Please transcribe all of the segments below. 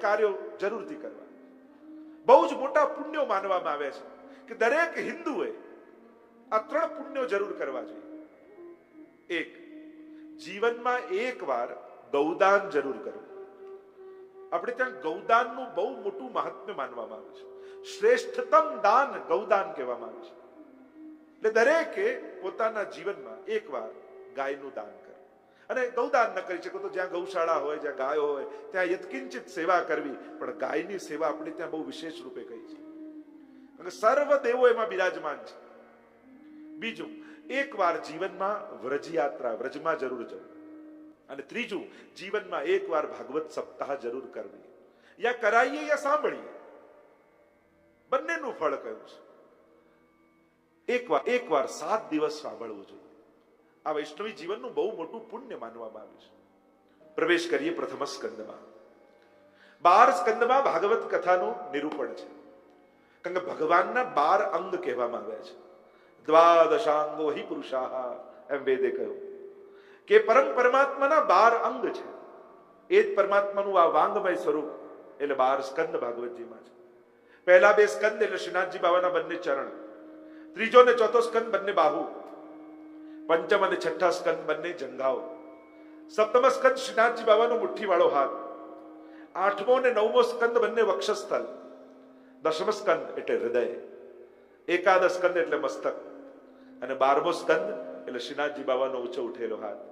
કાર્યો જરૂરથી કરવા. બહુ જ મોટા પુણ્યો માનવામાં આવે છે કે દરેક હિન્દુએ આ 3 પુણ્યો જરૂર કરવા જોઈએ. એક, જીવનમાં એકવાર ગૌદાન જરૂર કરવું. આપણે ત્યાં ગૌદાનનું બહુ મોટું મહાત્મ્ય માનવામાં આવે છે. શ્રેષ્ઠતમ દાન ગૌદાન કહેવામાં આવે છે. એટલે દરેકે પોતાના જીવનમાં એકવાર ગાયનું દાન કરવું. અને ગૌદાન ન કરી શકો તો જ્યાં ગૌશાળા હોય, જ્યાં ગાયો હોય, ત્યાં યત્કિંચિત સેવા કરવી. પણ ગાયની સેવા આપણે ત્યાં બહુ વિશેષ રૂપે કહી છે, કારણ કે સર્વ દેવો એમાં બિરાજમાન છે. બીજું, એકવાર જીવનમાં વ્રજયાત્રા, વ્રજમાં જરૂર જવું. અને ત્રીજું, જીવનમાં એકવાર ભાગવત સપ્તાહ જરૂર કરવી. યા કરાઈએ યા સાંભળીએ, બંનેનું ફળ કયું છે. એકવાર 7 દિવસ સાંભળવું જોઈએ. આ વૈષ્ણવી જીવનનું બહુ મોટું પુણ્ય માનવામાં આવ્યું છે. પ્રવેશ કરીએ પ્રથમ સ્કંદમાં. 12 સ્કંદમાં ભાગવત કથાનું નિરૂપણ છે. કારણ કે ભગવાનના 12 અંગ કહેવામાં આવ્યા છે. દ્વાદશાંગો હિ પુરુષાહ, એમ વેદે કહ્યું કે પરમાત્માના 12 અંગ છે. એ જ પરમાત્માનું આ વાંગમય સ્વરૂપ એટલે 12 સ્કંદ ભાગવતજીમાં છે. પહેલા 2 સ્કંદ એટલે શ્રીનાથજી બાબાના બંને ચરણ, ત્રીજો ને ચોથો સ્કંદ બંને બાહુ, પંચમ અને છઠ્ઠા સ્કંદ બંને જંઘાઓ, સપ્તમ સ્કંદ શ્રીનાથજી બાબાનો મુઠ્ઠીવાળો હાથ, 8મો અને 9મો સ્કંદ બંને વક્ષસ્થળ, 10મ સ્કંદ એટલે હૃદય, 11 સ્કંદ એટલે મસ્તક અને 12મો સ્કંદ એટલે શ્રીનાથજી બાબાનો ઊંચો ઉઠેલો હાથ,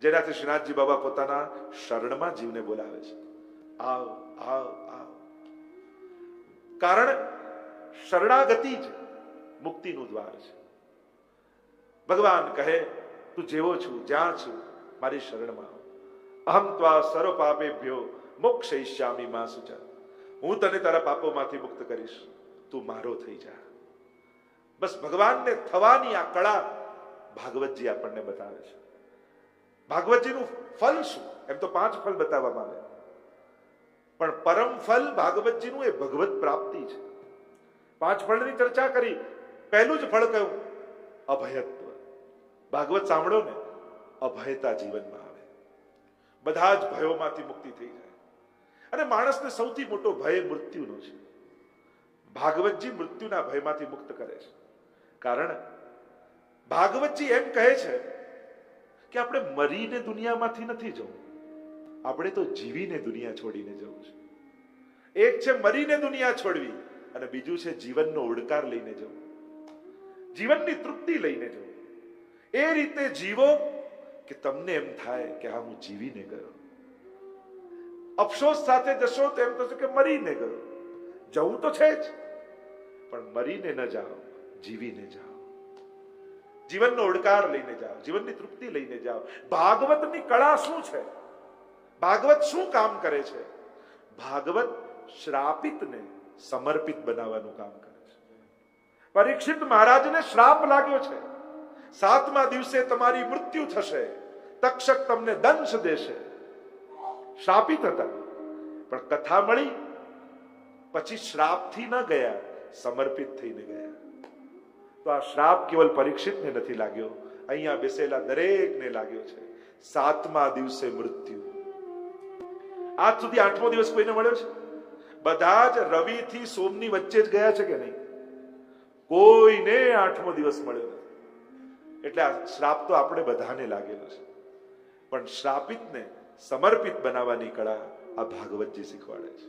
જેનાથી શ્રીનાથજી બાબા પોતાના શરણમાં જીવને બોલાવે છે. આવ આવ આવ. કારણ શરણાગતિ જ મુક્તિનું દ્વાર છે. ભગવાન કહે, તું જેવો છું, જ્યાં છું, મારી શરણમાં આવ. અહમ ત્વા સર્વ પાપેભ્યો મોક્ષયિષ્યામિ મા શુચા. હું તને તારા પાપોમાંથી મુક્ત કરીશ, તું મારો થઈ જા. બસ ભગવાનને થવાની આ કળા ભાગવતજી આપણને બતાવે છે. ભાગવતજીનું ફલ શું? એમ તો 5 ફલ બતાવવામાં આવે, પણ પરમ ફલ ભાગવતજીનું એ ભગવત પ્રાપ્તિ છે. 5 ફળની ચર્ચા કરી. પહેલું જ ફળ કયું? અભયત્વ. ભાગવત સાંભળો ને, અભયતા જીવનમાં આવે, બધા જ ભયોમાંથી મુક્તિ થઈ જાય. અને માણસને સૌથી મોટો ભય મૃત્યુનો છે. ભાગવતજી મૃત્યુના ભયમાંથી મુક્ત કરે છે. કારણ ભાગવતજી એમ કહે છે કે આપણે મરીને દુનિયામાંથી નથી જવું, આપણે તો જીવીને દુનિયા છોડીને જવું છે. એક છે મરીને દુનિયા છોડવી, અને બીજું છે જીવનનો ઉડકાર લઈને જવું, જીવનની તૃપ્તિ લઈને જવું. એ રીતે જીવો કે તમને એમ થાય કે હા, હું જીવીને ગયો. અફસોસ સાથે જશો તો એમ થશે કે મરીને ગયો. જવું તો છે જ, પણ મરીને ન જાઓ, જીવીને જાઓ. જીવનનો ઉડકાર લઈને જાઓ, જીવનની તૃપ્તિ લઈને જાઓ. ભાગવતની કળા શું છે? ભાગવત શું કામ કરે છે? ભાગવત શ્રાપિતને સમર્પિત બનાવવાનું કામ કરે છે. પરીક્ષિત મહારાજને શ્રાપ લાગ્યો છે, 7મા દિવસે તમારી મૃત્યુ થશે, તક્ષક તમને દંશ દેશે. શ્રાપિત હતા, પણ કથા મળી પછી શ્રાપથી ન ગયા, સમર્પિત થઈને ગયા. તો આ શ્રાપ કેવલ પરીક્ષિતને નથી લાગ્યો, અહીંયા બેસેલા દરેકને લાગ્યો છે. 7મા દિવસે મૃત્યુ. આજ સુધી 8મો દિવસ કોઈને મળ્યો છે? બધા જ રવિ થી સોમની વચ્ચે જ ગયા છે કે નહીં? કોઈને 8મો દિવસ મળ્યો નથી. એટલે આ શ્રાપ તો આપણે બધાને લાગેલો છે, પણ શ્રાપિતને સમર્પિત બનાવવાની કળા આ ભાગવતજી શીખવાડે છે.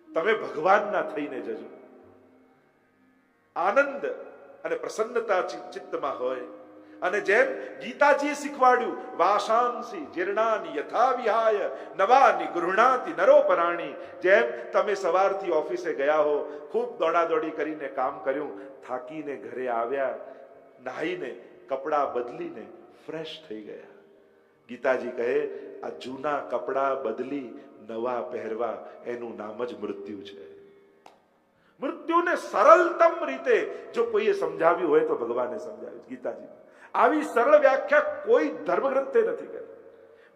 તમે ભગવાનના થઈને જજો. આનંદ અને પ્રસન્નતા ચિત્તમાં હોય, અને જેમ ગીતાજીએ શીખવાડ્યું, વાશાંસી જીર્ણાની યથા વિહાય નવાની ગૃહણાતિ નરોપરાણી. જેમ તમે સવારથી ઓફિસે ગયા હો, ખૂબ દોડાદોડી કરીને કામ કર્યું, થાકીને ઘરે આવ્યા, નાહીને કપડા બદલીને ફ્રેશ થઈ ગયા. ગીતાજી કહે, આ જૂના કપડા બદલી નવા પહેરવા, એનું નામ જ મૃત્યુ છે. મૃત્યુને સરળતમ રીતે જો કોઈએ સમજાવ્યું હોય તો ભગવાને સમજાવ્યું. ગીતાજી આવી સરળ વ્યાખ્યા કોઈ ધર્મગ્રંથે નથી કરી.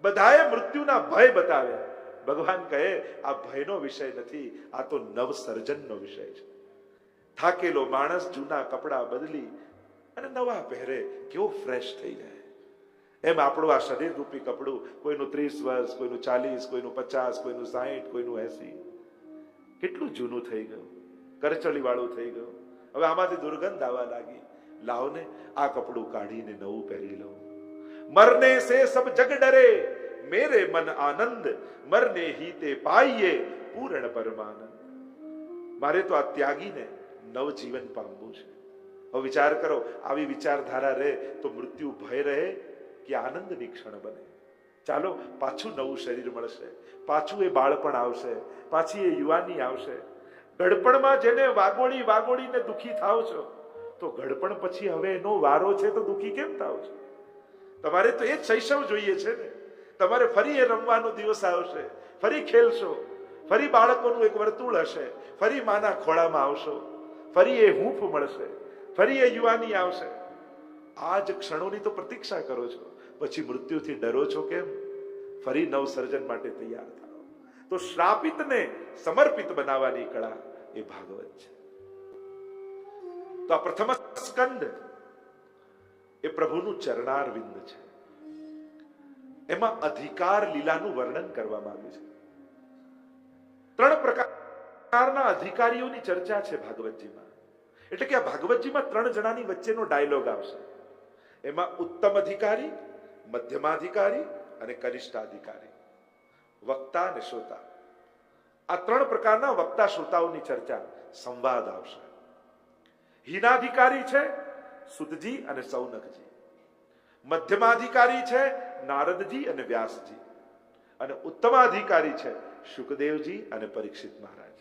બધાએ મૃત્યુના ભય બતાવ્યા. ભગવાન કહે, આ ભયનો વિષય નથી, આ તો નવસર્જનનો વિષય છે. થાકેલો માણસ જૂના કપડા બદલી અને નવા પહેરે, કેવો ફ્રેશ થઈ જાય. એમ આપણું આ શરીર રૂપી કપડું, કોઈનું 30 વર્ષ, કોઈનું 40, કોઈનું 50, કોઈનું 60, કોઈનું 80, કેટલું જૂનું થઈ ગયું, કરચલી વાળું થઈ ગયું. હવે આમાંથી દુર્ગંધ આવવા લાગી. લાવને આ કપડું કાઢીને નવું પહેરી લઉં. મરને સે સબ જગ ડરે, મેરે મન આનંદ, મરને હી તે પાઈએ પૂર્ણ પરમાનંદ. મારે તો આ ત્યાગીને નવજીવન પામવું છે. હવે વિચાર કરો, આવી વિચારધારા રહે તો મૃત્યુ ભય રહે કે આનંદની ક્ષણ બને. ચાલો, પાછું નવું શરીર મળશે, પાછું એ બાળપણ આવશે, પાછી એ યુવાની આવશે. ગડપણમાં જેને વાગોળી વાગોળીને દુખી થાવ છો, તો ગડપણ પછી હવે એનો વારો છે તો દુખી કેમ થાવ છો? તમારે તો એ જ શૈશવ જોઈએ છે ને. તમારે ફરી એ રમવાનો દિવસ આવશે, ફરી ખેલશો, ફરી બાળકોનું એક વર્તુળ હશે, ફરી માના ખોળામાં આવશો, ફરી એ હૂંફ મળશે, ફરી એ યુવાની આવશે. આ જ ક્ષણોની તો પ્રતીક્ષા કરો છો, પછી મૃત્યુથી ડરો છો કેમ? ફરી નવસર્જન માટે તૈયાર થાઓ. તો શ્રાપિતને સમર્પિત બનાવવાની કળા એ ભાગવત છે. તો આ પ્રથમ સ્કંદ એ પ્રભુનું ચરણારવિંદ છે. એમાં અધિકાર લીલાનું વર્ણન કરવામાં આવ્યું છે. 3 પ્રકારના અધિકારીઓની ચર્ચા છે ભાગવતજીમાં. એટલે કે આ ભાગવતજીમાં 3 જણાની વચ્ચેનો ડાયલોગ આવશે. એમાં ઉત્તમ અધિકારી, મધ્યમાધિકારી અને કનિષ્ઠાધિકારી, વક્તા અને શ્રોતા. આ 3 પ્રકારના વક્તા શ્રોતાઓની ચર્ચા, સંવાદ આવશે. હીનાધિકારી છે સુતજી અને સૌનકજી, મધ્યમાધિકારી છે નારદજી અને વ્યાસજી, અને ઉત્તમાધિકારી છે શુકદેવજી અને પરીક્ષિત મહારાજ.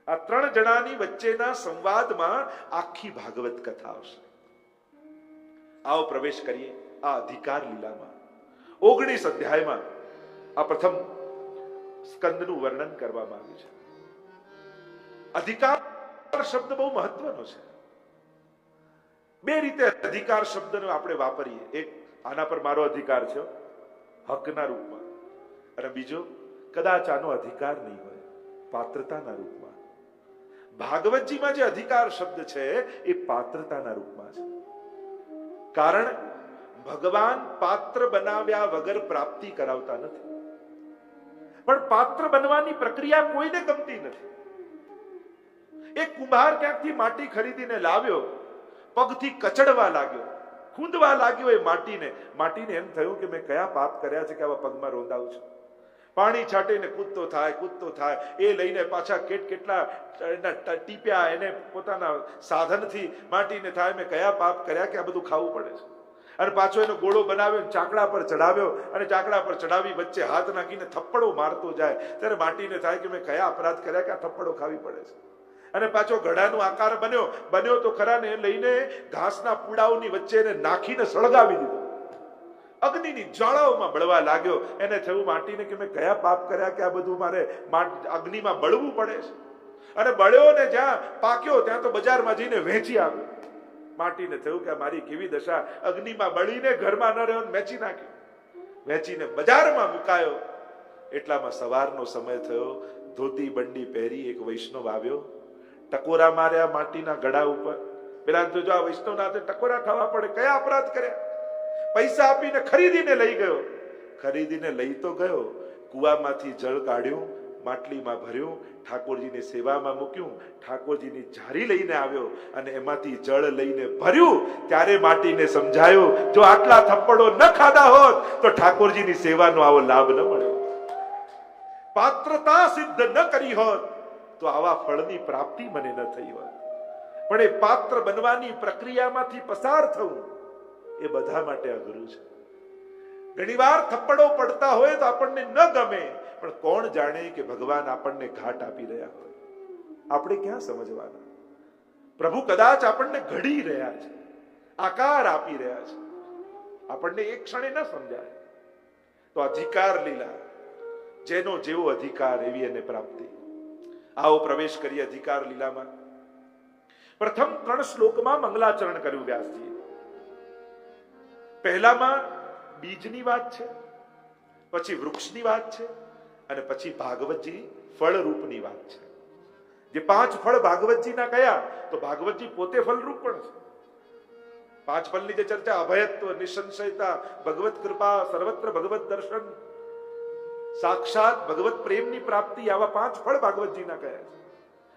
આ 3 જણાની વચ્ચેના સંવાદમાં આખી ભાગવત કથા આવશે. આવો પ્રવેશ કરીએ આ અધિકાર લીલામાં. 19 અધ્યાયમાં આ પ્રથમ સ્કંદનું વર્ણન કરવામાં આવ્યું છે. અધિકાર શબ્દ બહુ મહત્વનો છે. 2 રીતે અધિકાર શબ્દનો આપણે વાપરીએ. એક, આના પર મારો અધિકાર છે હકના રૂપમાં, અને બીજો, કદાચ આનો અધિકાર નહીં હોય, પાત્રતાના રૂપમાં. ભાગવતજીમાં જે અધિકાર શબ્દ છે એ પાત્રતાના રૂપમાં છે. કારણ ભગવાન પાત્ર બનાવ્યા વગર પ્રાપ્તિ કરાવતા નથી, પણ પાત્ર બનવાની પ્રક્રિયા કોઈને ગમતી નથી. એક કુંભાર ક્યાંકથી માટી ખરીદીને લાવ્યો, પગથી કચડવા લાગ્યો, ખૂંદવા લાગ્યો એ માટીને એમ થયું કે મેં કયા પાપ કર્યા છે કે આવા પગમાં રોંદાવું છું. પાણી છાંટીને કૂદતો થાય, એ લઈને પાછા કેટલા ટીપ્યા એને પોતાના સાધનથી માટીને થાય, મેં કયા પાપ કર્યા કે આ બધું ખાવું પડે છે. અને પાછો એનો ગોળો બનાવ્યો, ચાકડા પર ચડાવ્યો, અને ચાકડા પર ચડાવી વચ્ચે હાથ નાખીને થપ્પડો મારતો જાય, ત્યારે માટીને થાય કે મેં કયા અપરાધ કર્યા કે આ થપ્પડો ખાવી પડે છે. અને પાછો ઘડાનો આકાર બન્યો તો ખરા ને, લઈને ઘાસના પૂડાઓની વચ્ચે એને નાખીને સળગાવી દીધો. અગ્નિની જ્વાળાઓમાં બળવા લાગ્યો. એને થયું માટીને કે મેં કયા પાપ કર્યા કે આ બધું મારે અગ્નિમાં બળવું પડે છે. અને બળ્યો ને જ્યાં પાક્યો ત્યાં તો બજારમાં જઈને વેચી આવ્યો. માટીને થયું કે મારી કેવી દશા, અગ્નિમાં બળીને ઘરમાં ન રહ્યો, વેચી નાખ્યો. વેચીને બજારમાં મુકાયો. એટલામાં સવારનો સમય થયો. ધોતી બંડી પહેરી એક વૈષ્ણવ આવ્યો, ટકોરા માર્યા માટીના ગળા ઉપર. પેલા તો જો આ વૈષ્ણવના હાથે ટકોરા ખાવા પડે, કયા અપરાધ કર્યા. પૈસા આપીને ખરીદીને લઈ ગયો. ખરીદીને લઈ તો ગયો, કુવામાંથી જળ કાઢ્યું, માટલીમાં ભર્યું, ઠાકોરજીની સેવામાં મૂક્યું, ઠાકોરજીની ઝારી લઈને આવ્યો, અને એમાંથી જળ લઈને ભર્યું. ત્યારે માટીને સમજાયું, જો આટલા થપ્પડો ન ખાધા હોત તો ઠાકોરજીની સેવાનો આવો લાભ ન મળ્યો. પાત્રતા સિદ્ધ ન કરી હોત તો આવા ફળની પ્રાપ્તિ મને ન થઈ હોત. પણ એ પાત્ર બનવાની પ્રક્રિયામાંથી પસાર થવું એ બધા માટે અઘરું છે. ઘણીવાર થપ્પડો પડતા હોય તો આપણને ન ગમે, પણ કોણ જાણે કે ભગવાન આપણને ઘાટ આપી રહ્યા હોય. આપણે ક્યાં સમજવાના? પ્રભુ કદાચ આપણને ઘડી રહ્યા છે, આકાર આપી રહ્યા છે, આપણને એક ક્ષણે ન સમજાય. તો અધિકાર લીલા, જેનો જેવો અધિકાર એવી એને પ્રાપ્તિ. આવો પ્રવેશ કરી અધિકાર લીલામાં. પ્રથમ 3 શ્લોકમાં મંગલાચરણ કર્યું વ્યાસજીએ. પહેલામાં બીજની વાત છે, પછી વૃક્ષની વાત છે, અને પછી ભાગવતજી ફળરૂપની વાત છે. જે 5 ફળ ભાગવતજીના કયા, તો ભાગવતજી પોતે ફળરૂપ પણ છે. પાંચ ફળની જે ચર્ચા, અભયત્વ, નિસંશયતા, ભગવત કૃપા, સર્વત્ર ભગવત દર્શન, સાક્ષાત ભગવત પ્રેમની પ્રાપ્તિ, આવા પાંચ ફળ ભાગવતજીના કહે છે.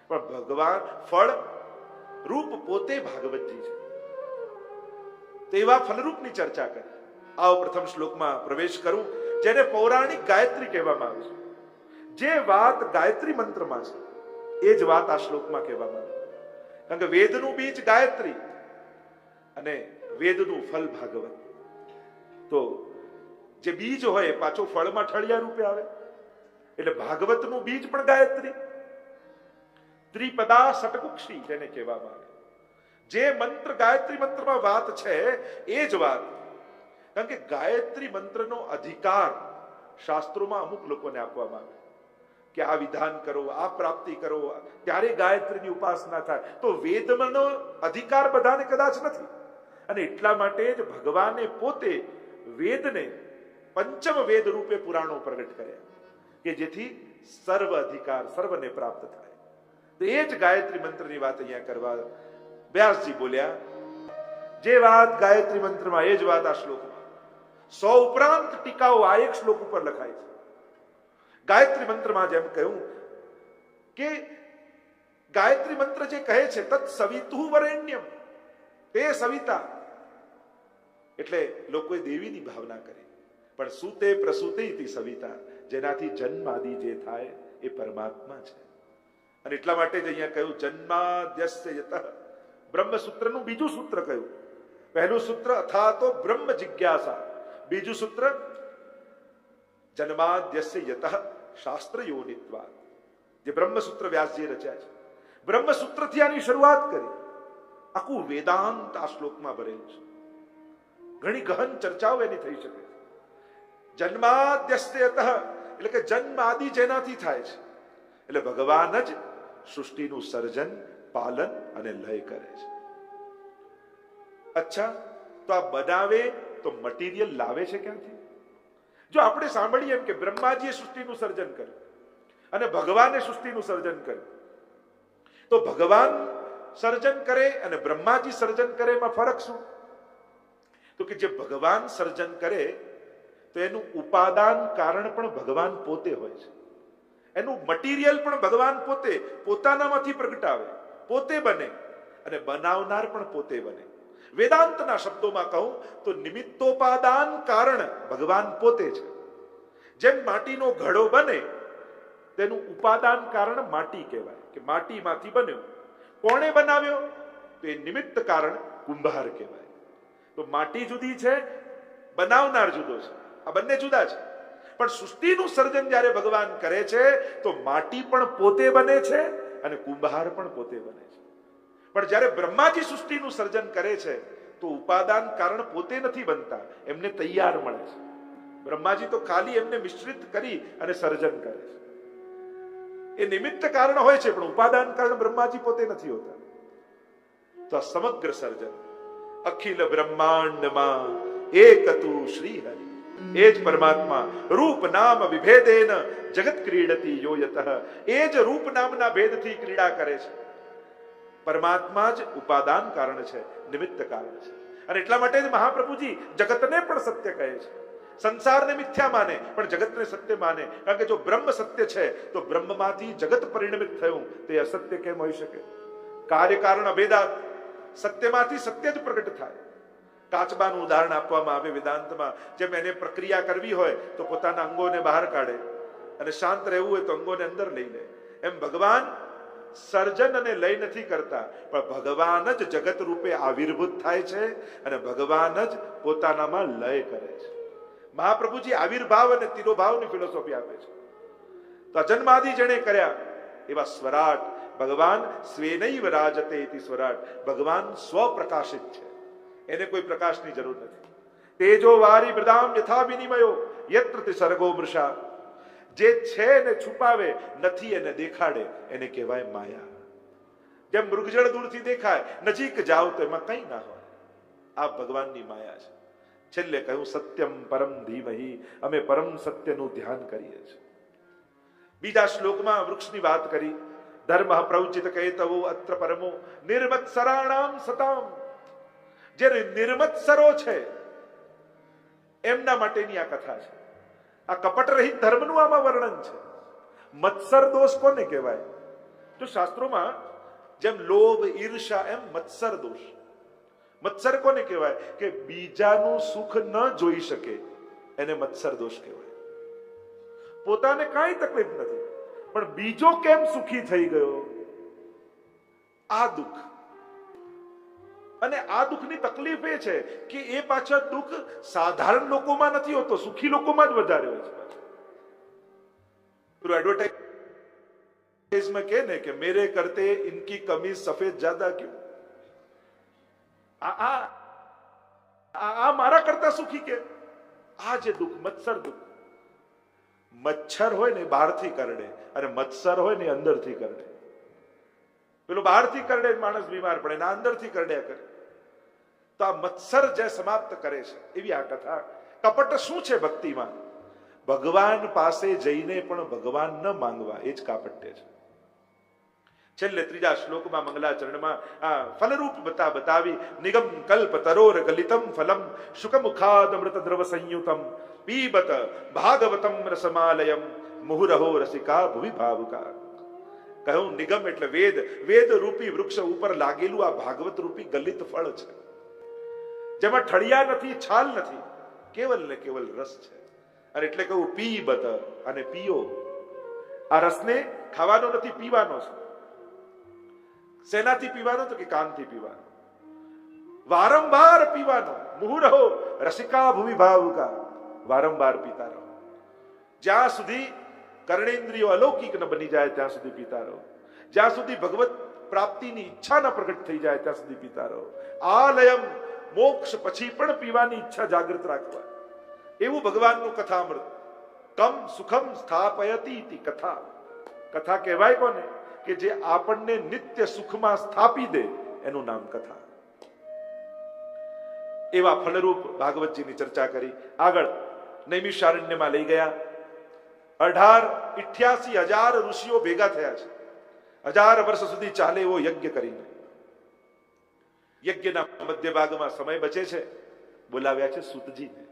પણ ભગવાન ફળ રૂપ પોતે ભાગવતજી છે, તેવા ફલરૂપની ચર્ચા કરી. આવો પ્રથમ શ્લોકમાં પ્રવેશ કરું, જેને પૌરાણિક ગાયત્રી કહેવામાં આવે છે. જે વાત ગાયત્રી મંત્રમાં છે એ જ વાત આ શ્લોકમાં કહેવામાં આવે. કારણ કે વેદનું બીજ ગાયત્રી અને વેદનું ફલ ભાગવત. તો જે બીજ હોય પાછો ફળમાં ઠળિયા રૂપે આવે, એટલે ભાગવતનું બીજ પણ ગાયત્રી. ત્રિપદા ષટકુક્ષી જેને કહેવામાં આવે. જે મંત્ર ગાયત્રી મંત્રમાં વાત છે એ જ વાત. કારણ કે ગાયત્રી મંત્રનો અધિકાર શાસ્ત્રોમાં અમુક લોકોને આપવામાં આવે કે આ વિધાન કરો, આ પ્રાપ્તિ કરો, ત્યારે ગાયત્રીની ઉપાસના થાય. તો વેદનો અધિકાર બધાને કદાચ નથી, અને એટલા માટે જ ભગવાને પોતે વેદને પંચમ વેદ રૂપે પુરાણો પ્રગટ કર્યા કે જેથી સર્વ અધિકાર સર્વને પ્રાપ્ત થાય. તો એ જ ગાયત્રી મંત્રની વાત અહીંયા કરવા વ્યાસજી બોલ્યા. જે વાત ગાયત્રી મંત્રમાં એ જ વાત આ શ્લોકમાં. 100 ઉપરાંત ટીકાઓ આ એક શ્લોક ઉપર લખાય છે. ગાયત્રી મંત્રમાં જેમ કહ્યું કે ગાયત્રી મંત્ર જે કહે છે તત્ સવિતુઃ વરેણ્યમ, તે સવિતા, એટલે લોકોએ દેવીની ભાવના કરી. પણ સુતે પ્રસૂતે ઇતિ સવિતા, જેનાથી જન્મ આદિ જે થાય એ પરમાત્મા છે. અને એટલા માટે જ અહીંયા કહ્યું જન્માદ્યસ્ય યતઃ. બ્રહ્મસૂત્રનું બીજું સૂત્ર કહ્યું. પહેલું સૂત્ર અથાતો બ્રહ્મ જિજ્ઞાસા, બીજું સૂત્ર જન્માદ્યસ્ય યતઃ શાસ્ત્ર યોનિત્વાત. જે બ્રહ્મસૂત્ર વ્યાસજીએ રચ્યા છે, બ્રહ્મસૂત્રથી આની શરૂઆત કરી. આખું વેદાંત આ શ્લોકમાં ભરેલું છે. ઘણી ગહન ચર્ચાઓ એની થઈ શકે. જન્માદ્યસ્ય યતઃ એટલે કે જન્મ આદિ જેનાથી થાય છે, એટલે ભગવાન જ સૃષ્ટિનું સર્જન, પાલન અને લય કરે છે. અચ્છા, તો આ બનાવે તો મટીરિયલ લાવે છે ક્યાંથી? જો આપણે સાંભળીએ એમ કે બ્રહ્માજીએ સૃષ્ટિનું સર્જન કર્યું અને ભગવાને સૃષ્ટિનું સર્જન કર્યું, તો ભગવાન સર્જન કરે અને બ્રહ્માજી સર્જન કરે, એમાં ફરક શું? તો કે જે ભગવાન સર્જન કરે તો એનું ઉપાદાન કારણ પણ ભગવાન પોતે હોય છે. એનું મટીરિયલ પણ ભગવાન પોતે પોતાનામાંથી પ્રગટાવે, પોતે બને, અને બનાવનાર પણ પોતે બને. વેદાંતના શબ્દોમાં કહું તો નિમિત્તોપાદાન કારણ ભગવાન પોતે છે. જેમ માટીનો ઘડો બને તેનું ઉપાદાન કારણ માટી કહેવાય કે માટીમાંથી બન્યો. કોણે બનાવ્યો? તો એ નિમિત્ત કારણ કુંભાર કહેવાય. તો માટી જુદી છે, બનાવનાર જુદો છે. આ બંને જુદા છે. પણ સૃષ્ટિનું સર્જન જ્યારે ભગવાન કરે છે તો માટી પણ પોતે બને છે અને કુંભાર પણ પોતે બને છે. પણ જ્યારે બ્રહ્માજી સૃષ્ટિનું સર્જન કરે છે તો ઉપાદાન કારણ પોતે નથી બનતા, એમને તૈયાર મળે છે. બ્રહ્માજી તો ખાલી એમને મિશ્રિત કરી અને સર્જન કરે છે. એ નિમિત્ત કારણ હોય છે, પણ ઉપાદાન કારણ બ્રહ્માજી પોતે નથી હોતા. તો આ સમગ્ર સર્જન અખિલ બ્રહ્માંડમાં એક તું શ્રી હરિ, એ જ પરમાત્મા રૂપ નામ વિભેદેન જગત ક્રીડતી યો યતઃ. એ જ રૂપ નામના ભેદથી ક્રીડા કરે છે. પરમાત્મા જ ઉપાદાન કારણ છે, નિમિત્ત કારણ છે. અને એટલા માટે જ મહાપ્રભુજી જગતને પણ સત્ય કહે છે. સંસારને મિથ્યા માને પણ જગતને સત્ય માને. કારણ કે જો બ્રહ્મ સત્ય છે તો બ્રહ્મમાંથી જગત પરિણમિત થયું તે અસત્ય કેમ હોઈ શકે? કાર્ય કારણ અભેદાત, સત્યમાંથી સત્ય જ પ્રગટ થાય. કાચબાનું ઉદાહરણ આપવામાં આવે વેદાંતમાં. જેમ એને પ્રક્રિયા કરવી હોય તો પોતાના અંગોને બહાર કાઢે, અને શાંત રહેવું હોય તો અંગોને અંદર લઈ લે. એમ ભગવાન સર્જન અને લય નથી કરતા, પણ ભગવાન જ જગત રૂપે આવિર્ભૂત થાય છે અને ભગવાન જ પોતાનામાં લય કરે છે. મહાપ્રભુજી આવિર્ભાવ અને તિરોભાવની ફિલોસોફી આપે છે. તો જન્માદિ જેણે કર્યા એવા સ્વરાટ ભગવાન સ્વેનૈવ રાજતે ઇતિ સ્વરાટ. ભગવાન સ્વપ્રકાશિત છે, એને કોઈ પ્રકાશની જરૂર નથી. તેજો વારી મૃદામ યથા વિનિમયો યત્ર સર્ગો મૃષા. જે છે એને છુપાવે, નથી એને દેખાડે, એને કહેવાય માયા. જેમ મૃગજળ દૂરથી દેખાય, નજીક જાઓ તો એમાં કંઈ ના હોય. આ ભગવાનની માયા છે. છેલ્લે કહ્યું સત્યમ પરમ ધીમહિ, અમે પરમ સત્યનું ધ્યાન કરીએ છીએ. બીજા શ્લોકમાં વૃક્ષની વાત કરી. ધર્મ પ્રવચિત કહેતવો અત્ર પરમો નિર્મત્સરાણામ સતામ. જે નિર્મત્સરો છે એમના માટેની આ કથા છે. આ કપટ રહિત ધર્મનું આમાં વર્ણન છે. મત્સર દોષ કોને કહેવાય? તો શાસ્ત્રોમાં જેમ લોભ, ઈર્ષા, એમ મત્સર દોષ. મત્સર કોને કહેવાય? કે બીજાનું સુખ ન જોઈ શકે એને મત્સર દોષ કહેવાય. પોતાને કાંઈ તકલીફ નથી પણ બીજો કેમ સુખી થઈ ગયો, આ દુઃખ. અને આ દુઃખની તકલીફ એ છે કે એ પાછળ દુઃખ સાધારણ લોકોમાં નથી હોતો, સુખી લોકોમાં જ વધારે હોય છે. પેલું એડવર્ટાઇઝ में કહે ને કે મેરે કરતે ઇનકી કમીજ સફેદ જ્યાદા ક્યું. આ મારા કરતા સુખી કે આ જે દુઃખ, મત્સર દુઃખ. મચ્છર હોય ને બહારથી કરડે અને મત્સર હોય ને અંદરથી કરડે. પેલો બહારથી કરડે માણસ બીમાર પડે ને અંદરથી કરડ્યા કરે. તો આ મત્સર જે સમાપ્ત કરે છે એવી આ કથા. કપટ શું છે ભક્તિમાં? ભગવાન પાસે જઈને પણ ભગવાન ન માંગવા, એ જ કાપટ્ય છે. છેલ્લે ત્રીજા શ્લોકમાં મંગલાચરણમાં આ ફલરૂપ બતાવી. નિગમ કલ્પ તરોર ગલિતમ ફલમ શુકમુખાદ અમૃત દ્રવ સંયુતમ પીબત ભાગવતમ રસમાલયમ મુહુરહો રસિકા ભુવિ ભાવુકા. કહ્યું નિગમ એટલે વેદ, વેદ રૂપી વૃક્ષ ઉપર લાગેલું આ ભાગવત રૂપી ગલિત ફળ છે, જેમાં ઠળિયા નથી, છાલ નથી, કેવલ ને કેવલ રસ છે. અને એટલે કહું પીબત, અને પીઓ. આ રસને ખાવાનો નથી, પીવાનો છે. શેનાથી પીવાનો? તો કે કાનથી પીવાનો, વારંવાર પીવાનો. મુહુરહો રસિકા ભુવિ ભાવુકા, વારંવાર પીતા રહો. જ્યાં સુધી કર્ણેન્દ્રિયો અલૌકિક ન બની જાય ત્યાં સુધી પીતા રહો. જ્યાં સુધી ભગવત પ્રાપ્તિની ઈચ્છા ન પ્રગટ થઈ જાય ત્યાં સુધી પીતા રહો. આલયમ, મોક્ષ પછી પણ પીવાની ઈચ્છા જાગૃત રાખવા. એવું ભગવાનનું કથામૃત. કમ સુખમ સ્થાપયતિ ઇતિ કથા. કથા કહેવાય કોને? કે જે આપણને નિત્ય સુખમાં સ્થાપી દે એનું નામ કથા. એવા ફલરૂપ ભાગવતજીની ચર્ચા કરી. આગળ નૈમિષારણ્યમાં લઈ ગયા. 88,000 ઋષિઓ ભેગા થયા છે. 1000 વર્ષ સુધી ચાલે એવો યજ્ઞ કરીને. યજ્ઞના મધ્ય ભાગમાં સમય બચે છે, બોલાવ્યા છે સૂતજીને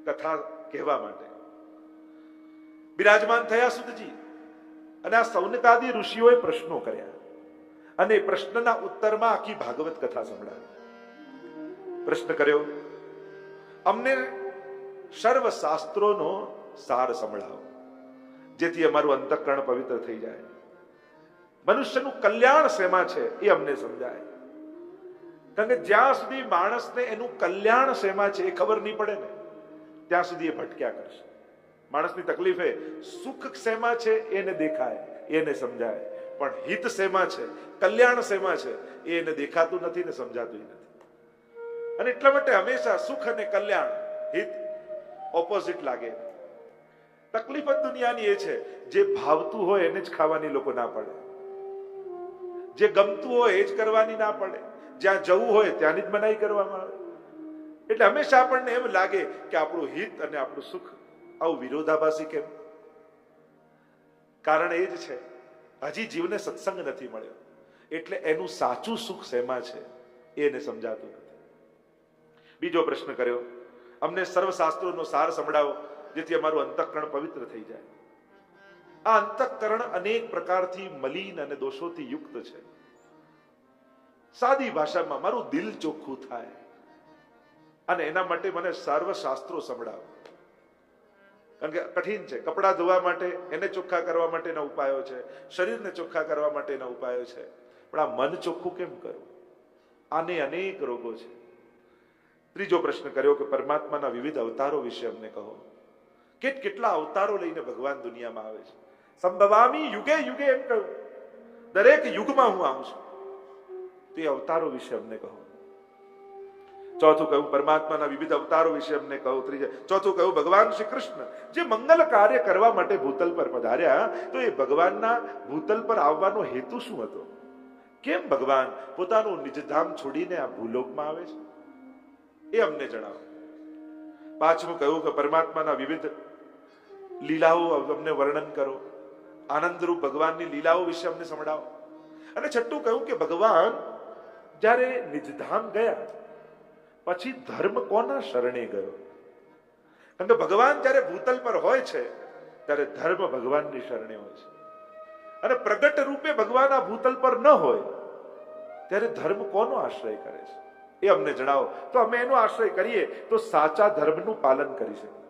કથા કહેવા માટે. બિરાજમાન થયા સૂતજી, અને આ સૌનકાદી ઋષિઓએ પ્રશ્નો કર્યા અને પ્રશ્નના ઉત્તરમાં આખી ભાગવત કથા સંભળાવી. પ્રશ્ન કર્યો, અમને સર્વ શાસ્ત્રોનો સાર સંભળાવો જેથી અમારું અંતઃકરણ પવિત્ર થઈ જાય. મનુષ્યનું કલ્યાણ શેમાં છે એ અમને સમજાય. કારણ કે જ્યાં સુધી માણસને એનું કલ્યાણ શેમાં છે એ ખબર નહીં પડે ને ત્યાં સુધી એ ભટક્યા કરશે. માણસની તકલીફ એ સુખ શેમાં છે એને દેખાય, એને સમજાય, પણ હિત શેમાં છે, કલ્યાણ શેમાં છે એને દેખાતું નથી ને સમજાતું નથી. અને એટલા માટે હંમેશા સુખ અને કલ્યાણ, હિત ઓપોઝિટ લાગે. તકલીફ જ દુનિયાની એ છે, જે ભાવતું હોય એને જ ખાવાની લોકો ના પડે, જે ગમતું હોય એ જ કરવાની ના પડે, જ્યાં જવું હોય ત્યાંની જ મનાઈ કરવામાં આવે. એટલે હંમેશા આપણને એમ લાગે કે આપણું હિત અને આપણું સુખ આવું વિરોધાભાસી કેમ? કારણ એ જ છે, હજી જીવને સત્સંગ નથી મળ્યો, એટલે એનું સાચું સુખ શેમાં છે એને સમજાતું નથી. બીજો પ્રશ્ન કર્યો, અમને સર્વશાસ્ત્રોનો સાર સંભળાવો જેથી અમારું અંતઃકરણ પવિત્ર થઈ જાય. આ અંતઃકરણ અનેક પ્રકારથી મલિન અને દોષોથી યુક્ત છે. સાદી ભાષામાં મારું દિલ ચોખ્ખું થાય, અને એના માટે મને સર્વશાસ્ત્રો સંભળાવો. કારણ કે કઠિન છે. કપડાં ધોવા માટે એને ચોખ્ખા કરવા માટેના ઉપાયો છે, શરીરને ચોખ્ખા કરવા માટેના ઉપાયો છે, પણ આ મન ચોખ્ખું કેમ કરવું? આને અનેક રોગો છે. ત્રીજો પ્રશ્ન કર્યો કે પરમાત્માના વિવિધ અવતારો વિશે અમને કહો. કેટલા અવતારો લઈને ભગવાન દુનિયામાં આવે છે? સંભવામી યુગે યુગે એમ કહ્યું, દરેક યુગમાં હું આવું છું. તે અવતારો વિશે અમને કહો. ચોથું કહ્યું પરમાત્માના વિવિધ અવતારો વિશે અમને કહો. ચોથું કહ્યું ભગવાન શ્રી કૃષ્ણ જે મંગલ કાર્ય કરવા માટે ભૂતલ પર પધાર્યા, તો એ ભગવાનના ભૂતલ પર આવવાનો હેતુ શું હતો? કેમ ભગવાન પોતાનું નિજધામ છોડીને આ ભૂલોકમાં આવે છે એ અમને જણાવો. પાંચમું કહ્યું કે પરમાત્માના વિવિધ લીલાઓ અમને વર્ણન કરો. આનંદરૂપ ભગવાનની લીલાઓ વિશે અમને સંભળાવો. અને છઠ્ઠું કહ્યું કે ભગવાન જ્યારે નિજધામ ગયા પછી ધર્મ કોના શરણે ગયો? કારણ કે ભગવાન જ્યારે ભૂતલ પર હોય છે ત્યારે ધર્મ ભગવાનની શરણે હોય છે, અને પ્રગટ રૂપે ભગવાન આ ભૂતલ પર ન હોય ત્યારે ધર્મ કોનો આશ્રય કરે છે? એ અમને જણાવો, તો અમે એનો આશ્રય કરીએ તો સાચા ધર્મનું પાલન કરી શકીએ.